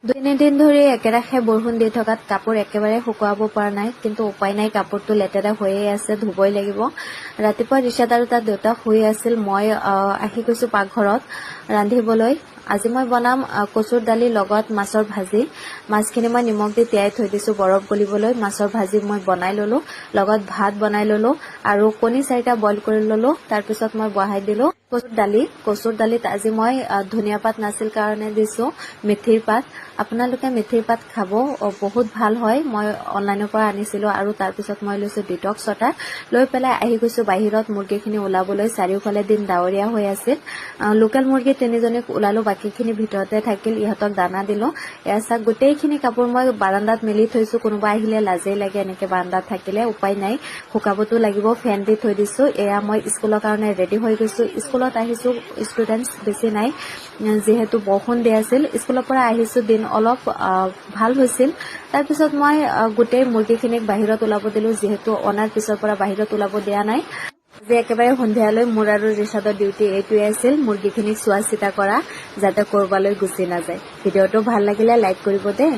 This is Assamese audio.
2-3 দিন ধৰি একেৰাহে বৰষুণ দি থকাত কাপোৰ একেবাৰে শুকুৱাব পৰা নাই, কিন্তু উপায় নাই, কাপোৰটো লেতেৰা হৈয়ে আছে, ধুবই লাগিব। ৰাতিপুৱা ৰিচাদ আৰু তাৰ দেউতা শুই আছিল। মই আহি গৈছো পাকঘৰত ৰান্ধিবলৈ। আজি মই বনাম কচুৰ দালি লগত মাছৰ ভাজি। মাছখিনি মই নিমখ দি তিয়াই থৈ দিছো বৰফ গলিবলৈ। মাছৰ ভাজি মই বনাই ললো, লগত ভাত বনাই ললো আৰু কণী 4টা বইল কৰি ললো। তাৰপিছত মই বহাই দিলো কচুৰ দালিত আজি মই ধনিয়া পাত নাছিল কাৰণে দিছো মেথিৰ পাত। আপোনালোকে মেথিৰ পাত খাব, বহুত ভাল হয়। মই অনলাইনৰ পৰা আনিছিলো আৰু তাৰপিছত মই লৈছো ডিটক্স ৱাটাৰ। লৈ পেলাই আহি গৈছো বাহিৰত মুৰ্গীখিনি ওলাবলৈ। চাৰিওফালে দিন ডাৱৰীয়া হৈ আছিল। লোকেল মুৰ্গী 3জনীক ওলালো, বাকীখিনি ভিতৰতে থাকিল। ইহঁতক দানা দিলো। এয়া চাওক, গোটেইখিনি কাপোৰ মই বাৰান্দাত মেলি থৈছো। কোনোবা আহিলে লাজেই লাগে এনেকে বাৰান্দাত থাকিলে, উপায় নাই, শুকাবতো লাগিব। ফেন দি থৈ দিছো। এয়া মই স্কুলৰ কাৰণে ৰেডি হৈ গৈছো। স্কুলত আহিছো, ষ্টুডেণ্টছ বেছি নাই যিহেতু বৰষুণ দি আছিল। স্কুলৰ পৰা আহিছো, দিন অলপ ভাল হৈছিল। তাৰপিছত মই গোটেই মুৰ্গীখিনিক বাহিৰত ওলাব দিলো, যিহেতু অনাৰ পিছৰ পৰা বাহিৰত ওলাব দিয়া নাই। যে একেবাৰে সন্ধিয়ালৈ মোৰ আৰু ৰিচাদৰ ডিউটি এইটোৱে আছিল, মুৰ্গীখিনিক চোৱা চিতা কৰা, যাতে কৰবালৈ গুচি নাযায়। ভিডিঅ'টো ভাল লাগিলে লাইক কৰিব দেই।